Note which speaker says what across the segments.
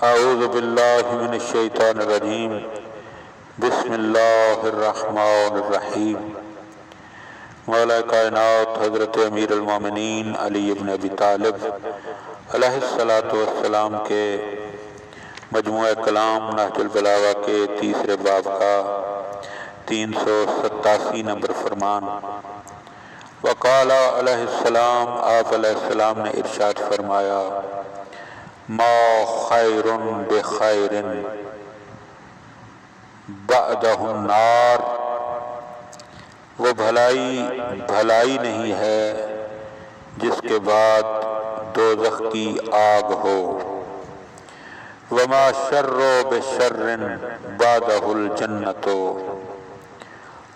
Speaker 1: اعوذ باللہ من الشیطان الرجیم بسم اللہ الرحمن الرحیم۔ مولا کائنات حضرت امیر المومنین علی ابن ابی طالب علیہ السلام کے مجموعہ کلام نہج البلاغہ کے تیسرے باب کا 387 نمبر فرمان۔ وقال علیہ السلام، آپ علیہ السلام نے ارشاد فرمایا، ما خیر بخیر بعدہ النار، وہ بھلائی نہیں ہے جس کے بعد دوزخ کی آگ ہو۔ وما شر بشر بعدہ الجنۃ،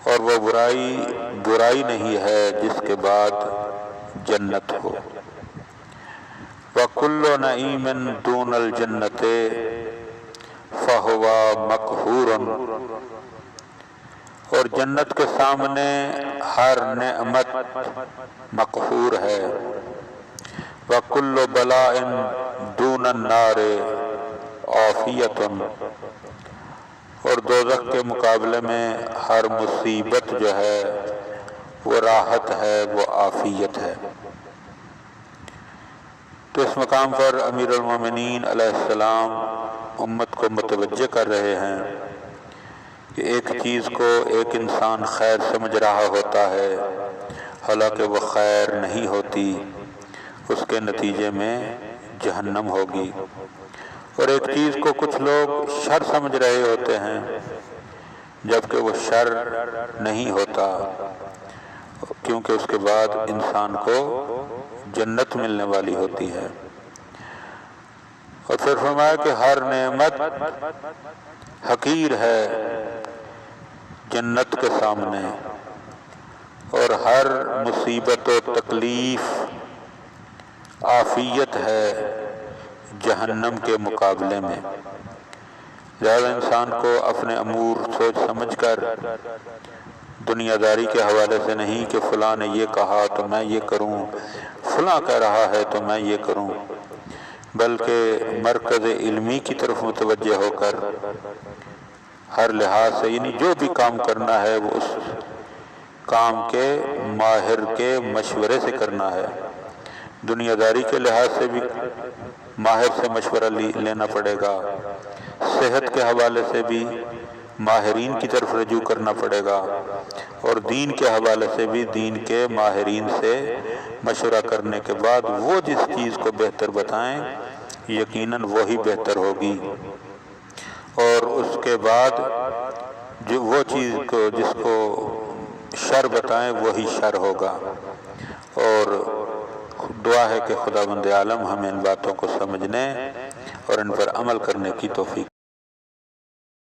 Speaker 1: اور وہ برائی نہیں ہے جس کے بعد جنت ہو۔ وَكُلُّ نَعِيمٍ دُونَ الْجَنَّةِ فَهُوَ مَقْهُورٌ، اور جنت کے سامنے ہر نعمت مقہور ہے۔ وَكُلُّ بَلَاءٍ دُونَ النَّارِ عَافِيَةٌ، اور دوزخ کے مقابلے میں ہر مصیبت جو ہے وہ راحت ہے، وہ عافیت ہے۔ تو اس مقام پر امیر المومنین علیہ السلام امت کو متوجہ کر رہے ہیں کہ ایک چیز کو ایک انسان خیر سمجھ رہا ہوتا ہے، حالانکہ وہ خیر نہیں ہوتی، اس کے نتیجے میں جہنم ہوگی۔ اور ایک چیز کو کچھ لوگ شر سمجھ رہے ہوتے ہیں، جبکہ وہ شر نہیں ہوتا، کیونکہ اس کے بعد انسان کو جنت ملنے والی ہوتی ہے۔ اور پھر فرمایا کہ ہر نعمت حقیر ہے جنت کے سامنے، اور ہر مصیبت و تکلیف عافیت ہے جہنم کے مقابلے میں۔ لہذا انسان کو اپنے امور سوچ سمجھ کر، دنیا داری کے حوالے سے نہیں کہ فلاں نے یہ کہا تو میں یہ کروں، فلاں کہہ رہا ہے تو میں یہ کروں، بلکہ مرکز علمی کی طرف متوجہ ہو کر ہر لحاظ سے، یعنی جو بھی کام کرنا ہے وہ اس کام کے ماہر کے مشورے سے کرنا ہے۔ دنیا داری کے لحاظ سے بھی ماہر سے مشورہ لینا پڑے گا، صحت کے حوالے سے بھی ماہرین کی طرف رجوع کرنا پڑے گا، اور دین کے حوالے سے بھی دین کے ماہرین سے مشورہ کرنے کے بعد وہ جس چیز کو بہتر بتائیں یقیناً وہی بہتر ہوگی، اور اس کے بعد جو وہ چیز کو جس کو شر بتائیں وہی شر ہوگا۔ اور دعا ہے کہ خداوند عالم ہمیں ان باتوں کو سمجھنے اور ان پر عمل کرنے کی توفیق